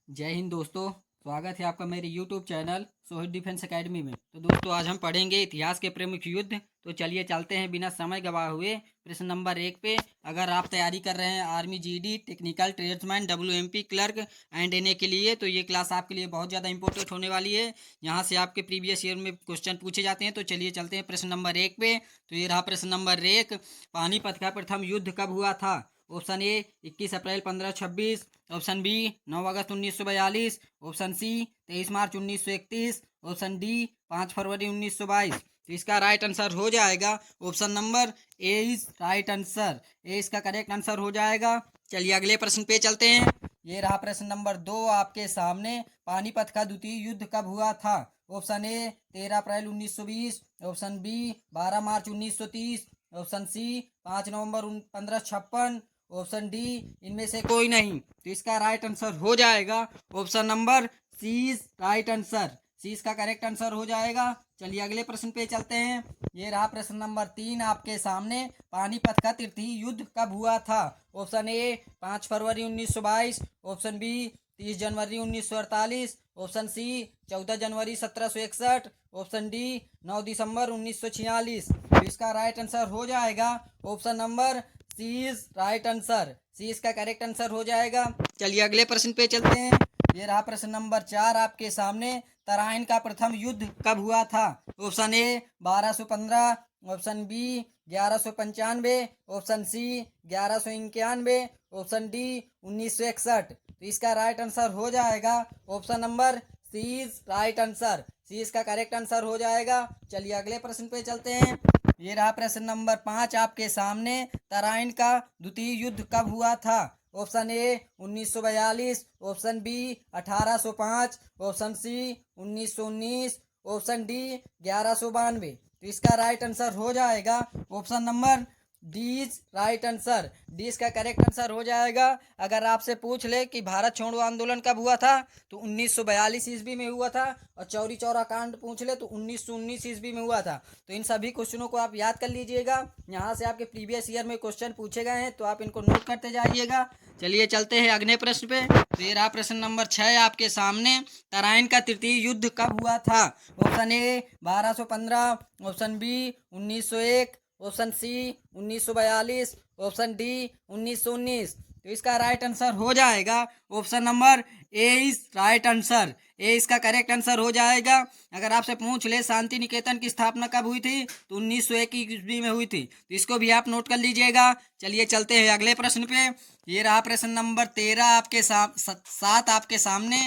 जय हिंद दोस्तों। स्वागत है आपका मेरे YouTube channel Sohit defence academy में। तो दोस्तों आज हम पढ़ेंगे इतिहास के प्रमुख युद्ध। तो चलिए चलते हैं बिना समय गवाए हुए प्रश्न नंबर 1 पे। अगर आप तैयारी कर रहे हैं army GD technical tradesman WMP clerk and NA के लिए तो ये क्लास आपके लिए बहुत ज़्यादा इंपॉर्टेंट होने वाली है। यहाँ से आपके प्रीवियस ईयर में क्वेश्चन पूछे जाते हैं। तो चलिए चलते हैं प्रश्न नंबर 1 पे। तो ये रहा प्रश्न नंबर 1। पानीपत का प्रथम युद्ध कब हुआ था? ऑप्शन ए 21 अप्रैल 1526, ऑप्शन बी 9 अगस्त 1942, ऑप्शन सी 23 मार्च 1931, ऑप्शन डी 5 फरवरी 1922। तो इसका राइट आंसर हो जाएगा option number A is right answer. A इसका करेक्ट आंसर हो जाएगा। चलिए अगले प्रश्न पे चलते हैं। ये रहा प्रश्न नंबर 2 आपके सामने। पानीपत का द्वितीय युद्ध कब हुआ था? Option A 13 April 1920, option B 12 March 1930, option C 5 नवंबर 1556, ऑप्शन डी इनमें से कोई नहीं। तो इसका राइट आंसर हो जाएगा option number C is right answer. C इसका करेक्ट आंसर हो जाएगा। चलिए अगले प्रश्न पे चलते हैं। ये रहा प्रश्न नंबर 3 आपके सामने। पानीपत का तृतीय युद्ध कब हुआ था? ऑप्शन ए 5 फरवरी 1922, ऑप्शन बी 30 जनवरी 1948, ऑप्शन सी 14 जनवरी 1761, ऑप्शन डी 9 दिसंबर 1946। तो इसका राइट आंसर हो जाएगा option number C is right answer. C इसका करेक्ट आंसर हो जाएगा। चलिए अगले प्रश्न पे चलते हैं। ये रहा प्रश्न नंबर 4 आपके सामने। तराइन का प्रथम युद्ध कब हुआ था? Option A 1215, option B 1195, option C 1191, option D 1961। तो इसका राइट आंसर हो जाएगा option number C is right answer. C इसका करेक्ट आंसर हो जाएगा। चलिए अगले प्रश्न पे चलते हैं। ये रहा प्रश्न नंबर 5 आपके सामने। तराइन का द्वितीय युद्ध कब हुआ था? Option A 1942, option B 1805, option C 1919, option D 1192। तो इसका राइट आंसर हो जाएगा option number D is right answer. D इसका करेक्ट आंसर हो जाएगा। अगर आपसे पूछ ले कि भारत छोड़ो आंदोलन कब हुआ था तो 1942 ईस्वी में हुआ था। और चौरी चौरा कांड पूछ ले तो 1919 ईस्वी में हुआ था। तो इन सभी क्वेश्चनों को आप याद कर लीजिएगा। यहाँ से आपके प्रीवियस ईयर में क्वेश्चन पूछे गए हैं तो आप इनको नोट करते जाइएगा। चलिए चलते हैं अगले प्रश्न पे। तो ये रहा प्रश्न नंबर 6 आपके सामने। तराइन का तृतीय युद्ध कब हुआ था? Option A 1215, option B 1901, option C 1942, option D 1919। तो इसका राइट आंसर हो जाएगा option number A is right answer. A इसका करेक्ट आंसर हो जाएगा। अगर आपसे पूछ ले शांति निकेतन की स्थापना कब हुई थी तो 1901 ईस्वी में हुई थी। तो इसको भी आप नोट कर लीजिएगा। चलिए चलते हैं अगले प्रश्न पे। ये रहा प्रश्न नंबर 13 आपके साथ आपके सामने।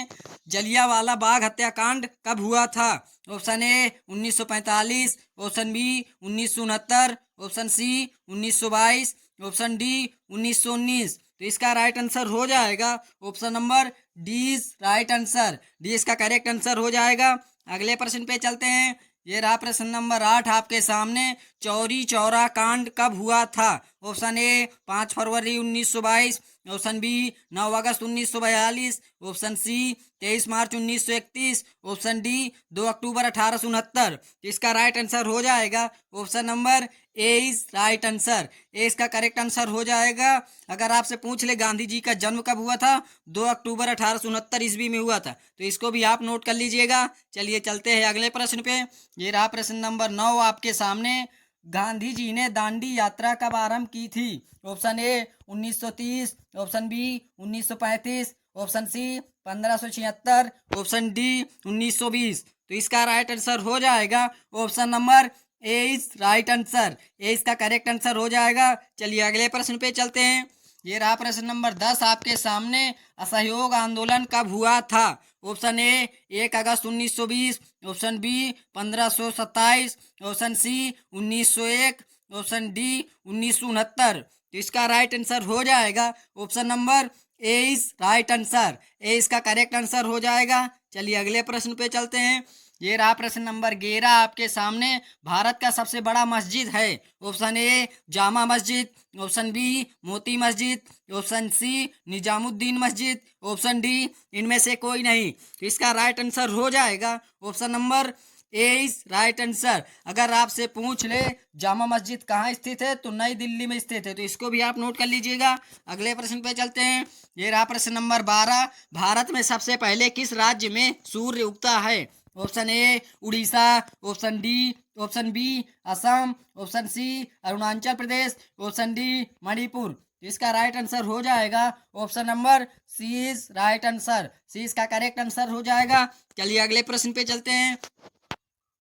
जलियांवाला बाग हत्याकांड कब हुआ था? Option A 1945, option B 1969, option C 1922, option D 1919। तो इसका राइट आंसर हो जाएगा option number D is right answer. D इसका करेक्ट आंसर हो जाएगा। अगले प्रश्न पे चलते हैं। ये रहा प्रश्न नंबर 8 आपके सामने। चौरी चौरा कांड कब हुआ था? ऑप्शन ए 5 फरवरी 1922, ऑप्शन बी 9 अगस्त 1942, ऑप्शन सी 23 मार्च 1931, ऑप्शन डी 2 अक्टूबर 1869। तो इसका राइट आंसर हो जाएगा option number A is right answer. A इसका करेक्ट आंसर हो जाएगा। अगर आपसे पूछ ले गांधी जी का जन्म कब हुआ था 2 अक्टूबर 1869 ईस्वी में हुआ था। तो इसको भी आप नोट कर लीजिएगा। चलिए चलते हैं अगले प्रश्न पे। ये रहा प्रश्न नंबर 9 आपके सामने। गांधी जी ने दांडी यात्रा कब आरंभ की थी? Option A 1930, option B 1935, option C 1576, option D 1920। तो इसका राइट आंसर हो जाएगा option number A is right answer. A इसका करेक्ट आंसर हो जाएगा। चलिए अगले प्रश्न पे चलते हैं। ये रहा प्रश्न नंबर 10 आपके सामने। असहयोग आंदोलन कब हुआ था? ऑप्शन ए 1 अगस्त 1920, option B 1527, option C 1901, option D 1969। तो इसका राइट आंसर हो जाएगा option number A is right answer. A इसका करेक्ट आंसर हो जाएगा। चलिए अगले प्रश्न पे चलते हैं। ये रहा प्रश्न नंबर 11 आपके सामने। भारत का सबसे बड़ा मस्जिद है। ऑप्शन ए Jama Masjid, option B Moti Masjid, option C Nizamuddin मस्जिद, ऑप्शन डी इनमें से कोई नहीं। तो इसका राइट आंसर हो जाएगा option number A is right answer. अगर आपसे पूछ ले जामा मस्जिद कहाँ स्थित है तो नई दिल्ली में स्थित है, तो इसको भी आप नोट कर लीजिएगा। अगले प्रश्न पे चलते हैं। ये रहा प्रश्न नंबर 12। भारत में सबसे पहले किस राज्य में सूर्य उगता है? Option A Orissa, option D, option B Assam, option C Arunachal Pradesh, option D Manipur. तो इसका राइट आंसर हो जाएगा option number C is right answer. C इसका करेक्ट आंसर हो जाएगा। चलिए अगले प्रश्न पे चलते हैं।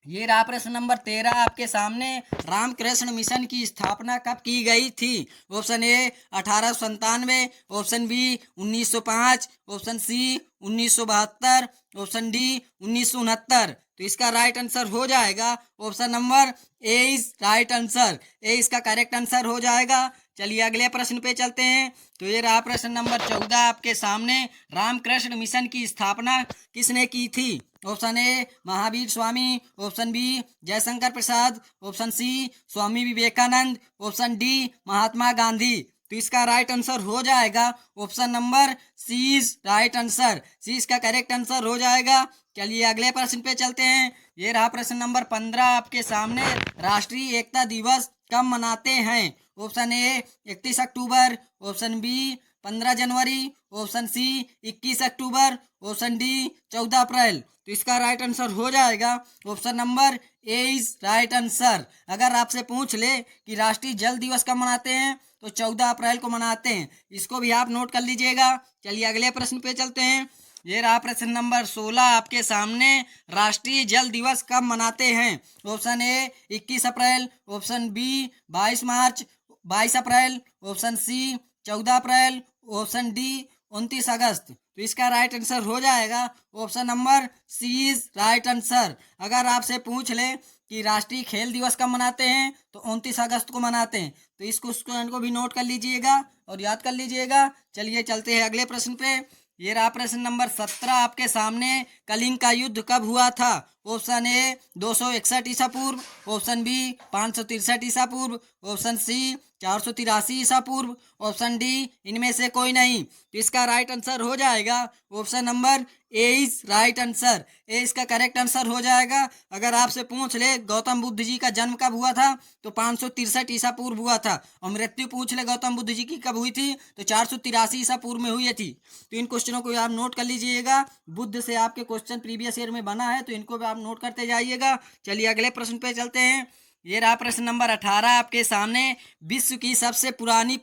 ये रहा प्रश्न नंबर 13 आपके सामने। रामकृष्ण मिशन की स्थापना कब की गई थी? Option A 1897, option B 1905, option C 1972, option D 1969। तो इसका राइट आंसर हो जाएगा option number A is right answer. A इसका करेक्ट आंसर हो जाएगा। चलिए अगले प्रश्न पे चलते हैं। तो ये रहा प्रश्न नंबर 14 आपके सामने। रामकृष्ण मिशन की स्थापना किसने की थी? Option A Mahavir Swami, option B Jaishankar Prasad, option C Swami Vivekananda, option D Mahatma Gandhi. तो इसका राइट आंसर हो जाएगा option number C is right answer. C इसका करेक्ट आंसर हो जाएगा। चलिए अगले प्रश्न पे चलते हैं। ये रहा प्रश्न नंबर 15 आपके सामने। राष्ट्रीय एकता दिवस कब मनाते हैं? ऑप्शन ए 31 अक्टूबर, ऑप्शन बी 15 जनवरी, ऑप्शन सी 21 अक्टूबर, ऑप्शन डी 14 अप्रैल। तो इसका राइट आंसर हो जाएगा option number A is right answer. अगर आपसे पूछ ले कि राष्ट्रीय जल दिवस कब मनाते हैं तो 14 अप्रैल को मनाते हैं। इसको भी आप नोट कर लीजिएगा। चलिए अगले प्रश्न पे चलते हैं। ये रहा प्रश्न नंबर 16 आपके सामने। राष्ट्रीय जल दिवस कब मनाते हैं? Option A 21 April, option B 22 March, 22 April, option C 14 April, option D 29 अगस्त। तो इसका राइट आंसर हो जाएगा option number C is right answer. अगर आपसे पूछ ले कि राष्ट्रीय खेल दिवस कब मनाते हैं तो 29 अगस्त को मनाते हैं। तो इस क्वेश्चन को भी नोट कर लीजिएगा और याद कर लीजिएगा। चलिए चलते हैं अगले प्रश्न पे। ये रहा प्रश्न नंबर 17 आपके सामने। कलिंग का युद्ध कब हुआ था? ऑप्शन ए 261 ईसा पूर्व, ऑप्शन बी 563 ईसा पूर्व, ऑप्शन सी 483 ईसा पूर्व, ऑप्शन डी इनमें से कोई नहीं। तो इसका राइट आंसर हो जाएगा option number A is right answer. A इसका करेक्ट आंसर हो जाएगा। अगर आपसे पूछ ले गौतम बुद्ध जी का जन्म कब हुआ था तो 563 ईसा पूर्व हुआ था, और मृत्यु पूछ ले गौतम बुद्ध जी की कब हुई थी तो 483 ईसा पूर्व में हुई थी। तो इन क्वेश्चनों को आप नोट कर लीजिएगा। बुद्ध से आपके क्वेश्चन प्रीवियस ईयर में बना है, तो इनको भी आप नोट करते जाइएगा। चलिए अगले प्रश्न पे चलते हैं। ये रहा प्रश्न नंबर 18 आपके सामने। विश्व की सबसे पुरानी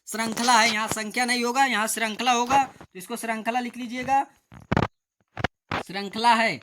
श्रृंखला है, यहाँ संख्या नहीं होगा, यहाँ श्रृंखला होगा, तो इसको श्रृंखला लिख लीजिएगा। श्रृंखला है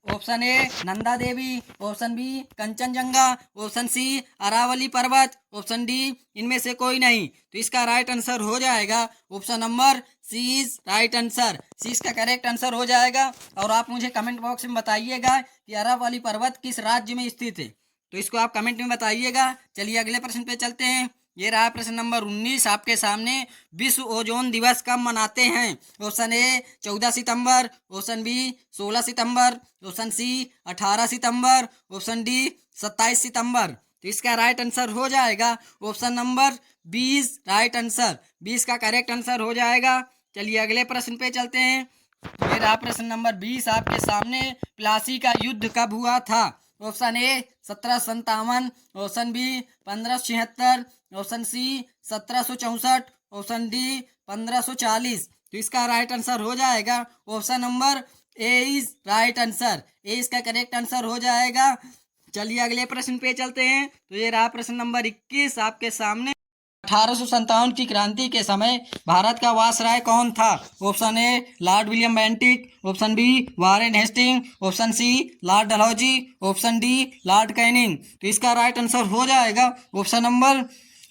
option A Nanda Devi, option B Kanchenjunga, option C Aravalli पर्वत, ऑप्शन डी इनमें से कोई नहीं। तो इसका राइट आंसर हो जाएगा option number C is right answer. C इसका करेक्ट आंसर हो जाएगा। और आप मुझे कमेंट बॉक्स में बताइएगा कि अरावली पर्वत किस राज्य में स्थित है, तो इसको आप कमेंट में बताइएगा। चलिए अगले प्रश्न पे चलते हैं। ये रहा प्रश्न नंबर 19 आपके सामने। विश्व ओजोन दिवस कब मनाते हैं? ऑप्शन ए 14 सितंबर, ऑप्शन बी 16 सितंबर, ऑप्शन सी 18 सितंबर, ऑप्शन डी 27 सितंबर। तो इसका राइट आंसर हो जाएगा ऑप्शन नंबर 20 राइट आंसर। 20 का करेक्ट आंसर हो जाएगा। चलिए अगले प्रश्न पे चलते हैं। ये रहा प्रश्न नंबर 20 आपके सामने। प्लासी का युद्ध कब हुआ था? Option A 1757, option B 1576, option C 1764, option D 1540। तो इसका राइट आंसर हो जाएगा option number A is right answer. A इसका करेक्ट आंसर हो जाएगा। चलिए अगले प्रश्न पे चलते हैं। तो ये रहा प्रश्न नंबर 21 आपके सामने। 1857 की क्रांति के समय भारत का वायसराय कौन था? Option A Lord William Bentinck, option B Warren Hasting, option C Lord Dalhousie, option D Lord Canning. तो इसका राइट आंसर हो जाएगा option number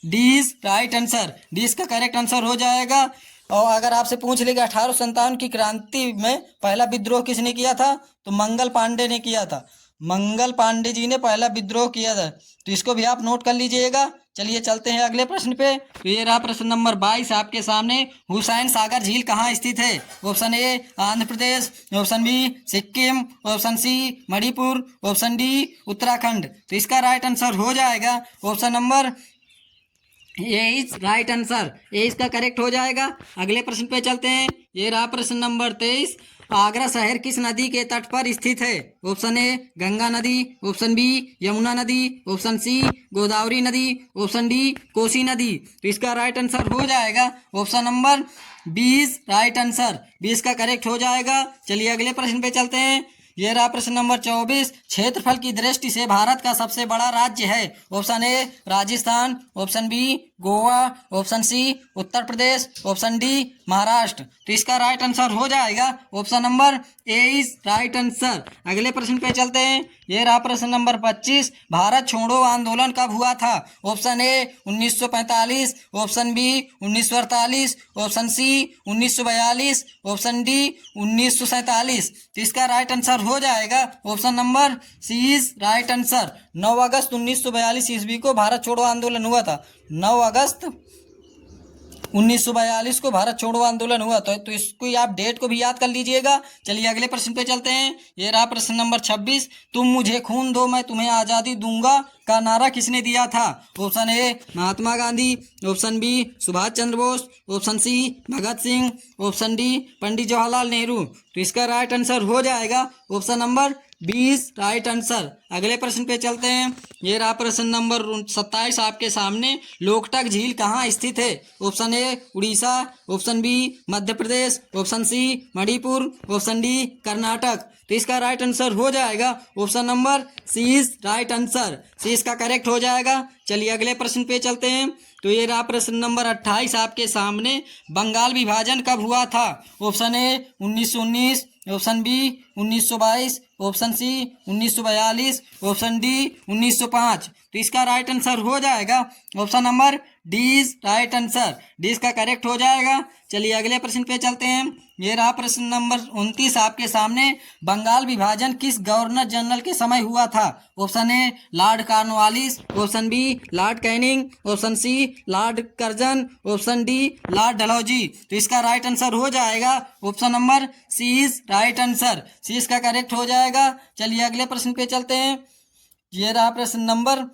D is right answer. D इसका करेक्ट आंसर हो जाएगा। और अगर आपसे पूछ ले कि 1857 की क्रांति में पहला विद्रोह किसने किया था तो मंगल पांडे ने किया था। मंगल पांडे जी ने पहला विद्रोह किया था, तो इसको भी आप नोट कर लीजिएगा। चलिए चलते हैं अगले प्रश्न पे। तो ये रहा प्रश्न नंबर 22 आपके सामने। हुसैन सागर झील कहाँ स्थित है? Option A Andhra Pradesh, option B Sikkim, option C Manipur, option D Uttarakhand. तो इसका राइट आंसर हो जाएगा option number A is right answer. A इसका करेक्ट हो जाएगा। अगले प्रश्न पे चलते हैं। ये रहा प्रश्न नंबर 23 आगरा शहर किस नदी के तट पर स्थित है? ऑप्शन ए गंगा नदी, ऑप्शन बी यमुना नदी, ऑप्शन सी गोदावरी नदी, ऑप्शन डी कोसी नदी। तो इसका राइट आंसर हो जाएगा ऑप्शन नंबर 20 राइट आंसर 20 का करेक्ट हो जाएगा। चलिए अगले प्रश्न पे चलते हैं। ये रहा प्रश्न नंबर 24। क्षेत्रफल की दृष्टि से भारत का सबसे बड़ा राज्य है? Option A Rajasthan, option B Goa, option C Uttar Pradesh, option D Maharashtra. तो इसका राइट आंसर हो जाएगा option number A is right answer. अगले प्रश्न पे चलते हैं। ये रहा प्रश्न नंबर 25। भारत छोड़ो आंदोलन कब हुआ था? Option A 1945, option B 1948, option C 1942, option D 1947। तो इसका राइट आंसर हो जाएगा option number C is right answer. 9 अगस्त 1942 ईस्वी को भारत छोड़ो आंदोलन हुआ था। 9 अगस्त 1942 को भारत छोड़ो आंदोलन हुआ था। तो इसको आप डेट को भी याद कर लीजिएगा। चलिए अगले प्रश्न पे चलते हैं। ये रहा प्रश्न नंबर 26। तुम मुझे खून दो मैं तुम्हें आज़ादी दूंगा का नारा किसने दिया था? Option A Mahatma Gandhi, option B Subhash Chandra Bose, option C Bhagat Singh, option D Pandit Jawaharlal Nehru. तो इसका राइट आंसर हो जाएगा ऑप्शन नंबर 20 राइट आंसर। अगले प्रश्न पे चलते हैं। ये रहा प्रश्न नंबर 27 आपके सामने। लोकटक झील कहाँ स्थित है? Option A Orissa, option B Madhya Pradesh, option C Manipur, option D Karnataka. तो इसका राइट आंसर हो जाएगा option number C is right answer. C इसका करेक्ट हो जाएगा। चलिए अगले प्रश्न पे चलते हैं। तो ये रहा प्रश्न नंबर 28 आपके सामने। बंगाल विभाजन कब हुआ था? Option A 1919, option B 1922, option C 1942, option D 1905। तो इसका राइट आंसर हो जाएगा option number D is right answer. D इसका करेक्ट हो जाएगा। चलिए अगले प्रश्न पे चलते हैं। ये रहा प्रश्न नंबर 29 आपके सामने। बंगाल विभाजन किस गवर्नर जनरल के समय हुआ था? Option A Lord Cornwallis, option B Lord Canning, option C Lord Curzon, option D Lord Dalhousie. तो इसका राइट आंसर हो जाएगा option number C is right answer. C इसका करेक्ट हो जाएगा। चलिए अगले प्रश्न पे चलते हैं। ये रहा प्रश्न नंबर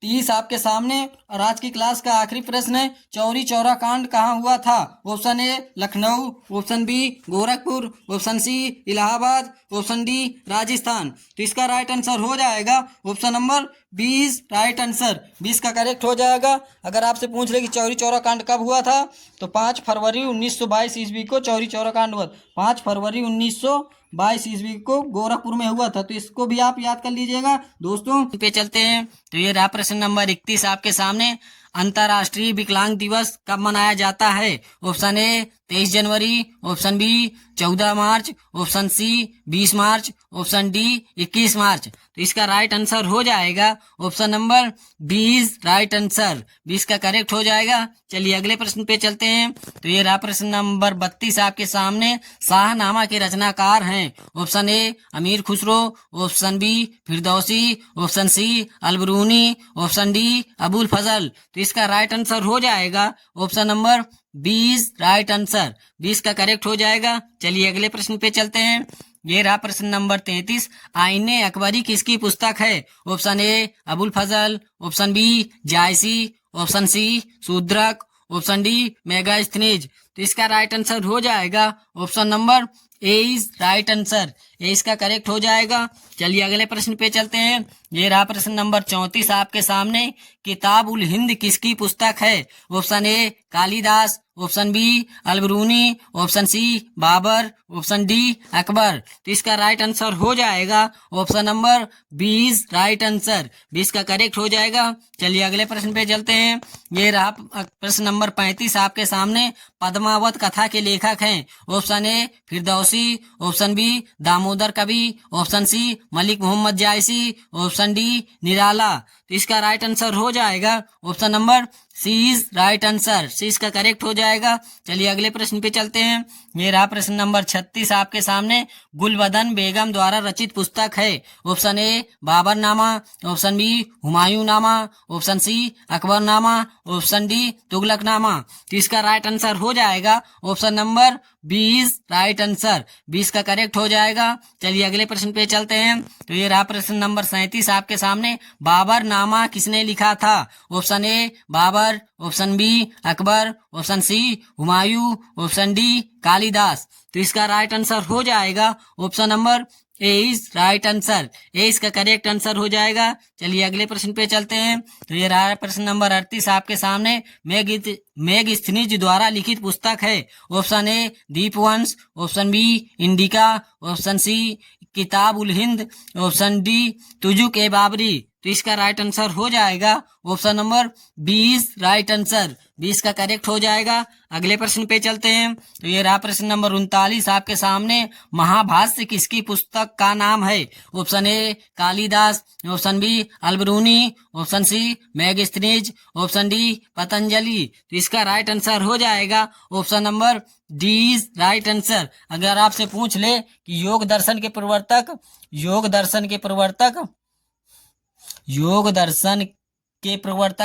30 आपके सामने और आज की क्लास का आखिरी प्रश्न है। चौरी चौरा कांड कहाँ हुआ था? Option A Lucknow, option B Gorakhpur, option C Allahabad, option D Rajasthan. तो इसका राइट आंसर हो जाएगा ऑप्शन नंबर 20 राइट आंसर। 20 का करेक्ट हो जाएगा। अगर आपसे पूछ ले कि चौरी चौरा कांड कब हुआ था तो 5 फरवरी 1922 ईस्वी को चौरी चौरा कांड हुआ। 5 फरवरी 1922 ईस्वी को गोरखपुर में हुआ था। तो इसको भी आप याद कर लीजिएगा दोस्तों। पे चलते हैं। तो ये रहा प्रश्न नंबर 31 आपके सामने। अंतर्राष्ट्रीय विकलांग दिवस कब मनाया जाता है? ऑप्शन ए 23 जनवरी, option B 14 March, option C 20 March, option D 21 March. तो इसका राइट आंसर हो जाएगा ऑप्शन नंबर 20 राइट आंसर। 20 का करेक्ट हो जाएगा। चलिए अगले प्रश्न पे चलते हैं। तो ये रहा प्रश्न नंबर 32 आपके सामने। शाहनामा के रचनाकार हैं? Option A Amir Khusro, option B Firdausi, option C Alberuni, option D Abul Fazl. तो इसका राइट आंसर हो जाएगा ऑप्शन नंबर 20 राइट आंसर। 20 का करेक्ट हो जाएगा। चलिए अगले प्रश्न पे चलते हैं। ये रहा प्रश्न नंबर 33। आईने अकबरी किसकी पुस्तक है? Option A Abul Fazl, option B Jayasi, option C Shudraka, option D Megasthenes. तो इसका राइट आंसर हो जाएगा option number A is right answer. A इसका करेक्ट हो जाएगा। चलिए अगले प्रश्न पे चलते हैं। ये रहा प्रश्न नंबर 34 आपके सामने। किताब उल हिंद किसकी पुस्तक है? Option A Kalidasa, option B Alberuni, option C Babur, option D Akbar. तो इसका राइट आंसर हो जाएगा ऑप्शन नंबर 20 राइट आंसर। 20 का करेक्ट हो जाएगा। चलिए अगले प्रश्न पे चलते हैं। ये रहा प्रश्न नंबर 35 आपके सामने। पद्मावत कथा के लेखक हैं? Option A Firdausi, option B Damodar कवि, option C Malik Mohammad Jayasi, option D Nirala. तो इसका राइट आंसर हो जाएगा option number C is right answer. C इसका करेक्ट हो जाएगा। चलिए अगले प्रश्न पे चलते हैं। ये रहा प्रश्न नंबर 36 आपके सामने। गुलबदन बेगम द्वारा रचित पुस्तक है? Option A Baburnama, option B Humayunnama, option C Akbarnama, option D Tughlaqnama. तो इसका राइट आंसर हो जाएगा ऑप्शन नंबर 20 राइट आंसर। 20 का करेक्ट हो जाएगा। चलिए अगले प्रश्न पे चलते हैं। तो ये रहा प्रश्न नंबर 37 आपके सामने। बाबरनामा किसने लिखा था? Option A Babur, Babur, option B Akbar, option C Humayun, option D Kalidas. तो इसका राइट आंसर हो जाएगा option number A is right answer. A इसका करेक्ट आंसर हो जाएगा। चलिए अगले प्रश्न पे चलते हैं। तो ये रहा प्रश्न नंबर 38 आपके सामने। मेगस्थनीज द्वारा लिखित पुस्तक है। Option A Dipavamsa, option B Indica, option C Kitab ul Hind, option D Tuzuk e Babri. तो इसका राइट आंसर हो जाएगा ऑप्शन नंबर 20 राइट आंसर। 20 का करेक्ट हो जाएगा। अगले प्रश्न पे चलते हैं। तो ये रहा प्रश्न नंबर 39 आपके सामने। महाभाष्य किसकी पुस्तक का नाम है? Option A Kalidasa, option B Alberuni, option C Megasthenes, option D Patanjali. तो इसका राइट आंसर हो जाएगा option number D is right answer. अगर आपसे पूछ ले कि योग दर्शन के प्रवर्तक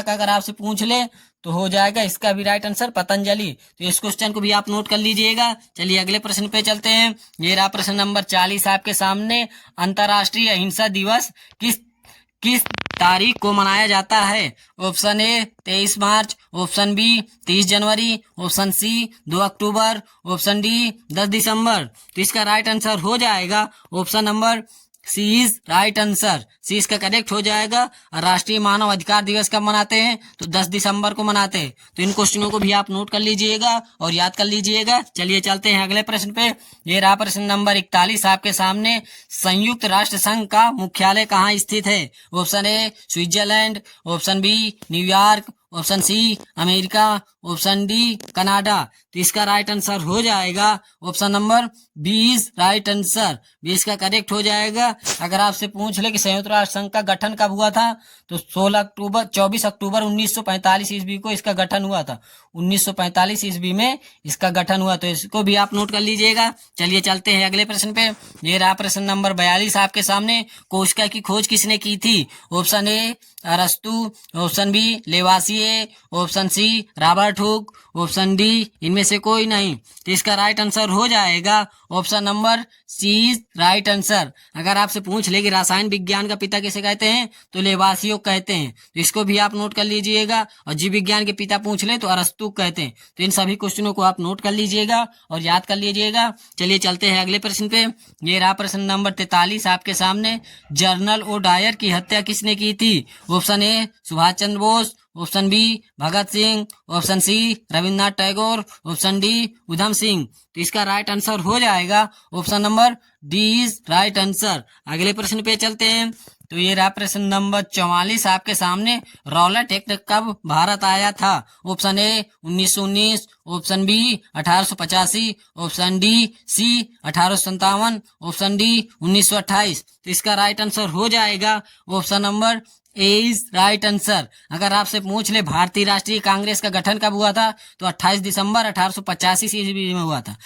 अगर आपसे पूछ ले तो हो जाएगा इसका भी राइट आंसर पतंजलि। तो इस क्वेश्चन को भी आप नोट कर लीजिएगा। चलिए अगले प्रश्न पे चलते हैं। ये रहा प्रश्न नंबर 40 आपके सामने। अंतर्राष्ट्रीय अहिंसा दिवस किस तारीख को मनाया जाता है? ऑप्शन ए 23 मार्च, ऑप्शन बी 30 जनवरी, ऑप्शन सी 2 अक्टूबर, ऑप्शन डी 10 दिसंबर। तो इसका राइट आंसर हो जाएगा option number C is right answer. C इसका करेक्ट हो जाएगा। राष्ट्रीय मानव अधिकार दिवस कब मनाते हैं? तो 10 दिसंबर को मनाते हैं। तो इन क्वेश्चनों को भी आप नोट कर लीजिएगा और याद कर लीजिएगा। चलिए चलते हैं अगले प्रश्न पे। ये रहा प्रश्न नंबर 41 आपके सामने। संयुक्त राष्ट्र संघ का मुख्यालय कहाँ स्थित है? Option A Switzerland, option B New York, option C America, option D Canada. तो इसका राइट आंसर हो जाएगा ऑप्शन नंबर 20 राइट आंसर। 20 का करेक्ट हो जाएगा। अगर आपसे पूछ ले कि संयुक्त राष्ट्र संघ का गठन कब हुआ था तो 24 अक्टूबर 1945 ईस्वी को इसका गठन हुआ था। 1945 ईस्वी में इसका गठन हुआ। तो इसको भी आप नोट कर लीजिएगा। चलिए चलते हैं अगले प्रश्न पे। ये रहा प्रश्न नंबर 42 आपके सामने। कोशिका की खोज किसने की थी? ऑप्शन ए अरस्तु, option B Lavoisier, option C Robert Hooke, option D इनमें से कोई नहीं। तो इसका राइट आंसर हो जाएगा option number C right answer. अगर आपसे पूछ ले कि रसायन विज्ञान का पिता किसे कहते हैं तो लेवासियो कहते हैं। तो इसको भी आप नोट कर लीजिएगा। और जीव विज्ञान के पिता पूछ ले तो अरस्तु कहते हैं। तो इन सभी क्वेश्चनों को आप नोट कर लीजिएगा और याद कर लीजिएगा। चलिए चलते हैं अगले प्रश्न पे। ये रहा प्रश्न नंबर 43 आपके सामने। जनरल ओ डायर की हत्या किसने की थी? Option A Subhash Chandra Bose, option B Bhagat Singh, option C Rabindranath Tagore, option D Udham Singh. तो इसका राइट आंसर हो जाएगा option number D is right answer. अगले प्रश्न पे चलते हैं। तो ये रहा प्रश्न नंबर 44 आपके सामने। रॉलेट एक्ट कब भारत आया था? Option A 1919, option B 1885, option D C 1857, option D 1928। तो इसका राइट आंसर हो जाएगा option number A is right answer. अगर आपसे पूछ ले भारतीय राष्ट्रीय कांग्रेस का गठन कब हुआ था तो 28 दिसंबर 1885 ईस्वी में हुआ था।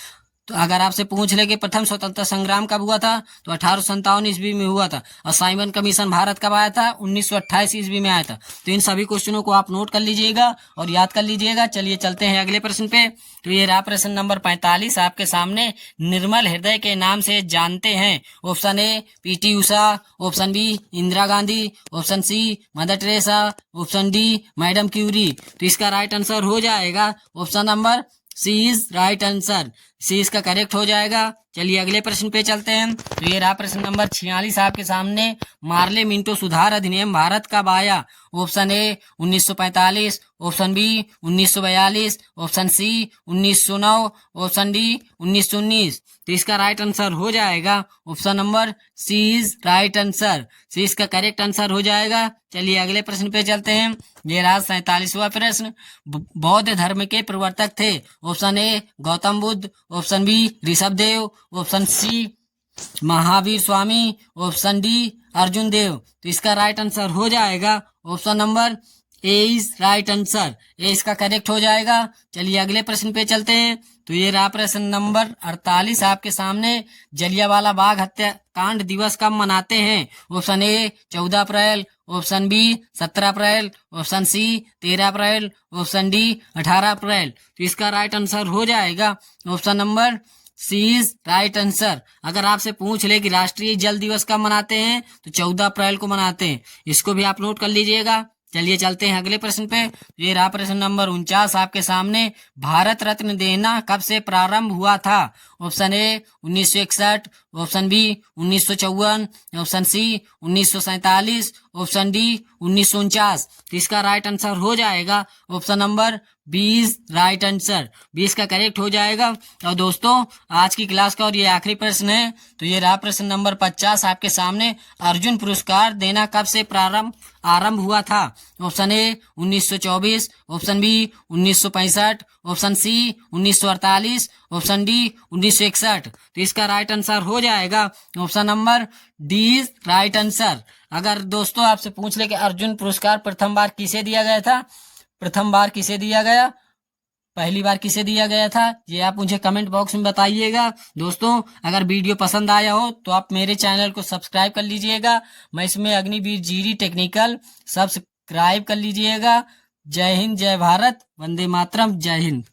तो अगर आपसे पूछ ले कि प्रथम स्वतंत्रता संग्राम कब हुआ था तो 1857 ईस्वी में हुआ था। और साइमन कमीशन भारत कब आया था? 1928 ईस्वी में आया था। तो इन सभी क्वेश्चनों को आप नोट कर लीजिएगा और याद कर लीजिएगा। चलिए चलते हैं अगले प्रश्न पे। तो ये रहा प्रश्न नंबर 45 आपके सामने। निर्मल हृदय के नाम से जानते हैं? Option A PT Usha, option B Indira Gandhi, option C Mother Teresa, option D Madam Curie. तो इसका राइट आंसर हो जाएगा option number C is right answer. C इसका करेक्ट हो जाएगा। चलिए अगले प्रश्न पे चलते हैं। तो ये रहा प्रश्न नंबर 46 आपके सामने। मार्ले मिंटो सुधार अधिनियम भारत कब आया? Option A 1945, option B 1942, option C 1909, option D 1919। तो इसका राइट आंसर हो जाएगा option number C is right answer. C इसका करेक्ट आंसर हो जाएगा। चलिए अगले प्रश्न पे चलते हैं। ये रहा 47वां प्रश्न। बौद्ध धर्म के प्रवर्तक थे? Option A Gautam Buddha, option B Rishabh Dev, option C Mahavir Swami, option D Arjun Dev. तो इसका राइट आंसर हो जाएगा option number A is right answer. A इसका करेक्ट हो जाएगा। चलिए अगले प्रश्न पे चलते हैं। तो ये रहा प्रश्न नंबर 48 आपके सामने। जलियांवाला बाग हत्याकांड दिवस कब मनाते हैं? Option A 14 April, option B 17 April, option C 13 April, option D 18 April. तो इसका राइट आंसर हो जाएगा option number C is right answer. अगर आपसे पूछ ले कि राष्ट्रीय जल दिवस कब मनाते हैं तो 14 अप्रैल को मनाते हैं। इसको भी आप नोट कर लीजिएगा। चलिए चलते हैं अगले प्रश्न पे। ये रहा प्रश्न नंबर 49 आपके सामने। भारत रत्न देना कब से प्रारंभ हुआ था? Option A 1961, option B 1954, option C 1947, option D 1949। तो इसका राइट आंसर हो जाएगा ऑप्शन नंबर 20 राइट आंसर 20 का करेक्ट हो जाएगा। और दोस्तों आज की क्लास का और ये आखिरी प्रश्न है। तो ये रहा प्रश्न नंबर 50 आपके सामने। अर्जुन पुरस्कार देना कब से आरंभ हुआ था? Option A 1924, option B 1965, option C 1948, option D 1961। तो इसका राइट आंसर हो जाएगा option number D right answer. अगर दोस्तों आपसे पूछ ले कि अर्जुन पुरस्कार प्रथम बार किसे दिया गया था, प्रथम बार किसे दिया गया, पहली बार किसे दिया गया था, ये आप मुझे कमेंट बॉक्स में बताइएगा। दोस्तों अगर वीडियो पसंद आया हो तो आप मेरे चैनल को सब्सक्राइब कर लीजिएगा। मैं इसमें अग्निवीर जीडी टेक्निकल सब्सक्राइब कर लीजिएगा। जय हिंद, जय भारत, वंदे मातरम, जय हिंद।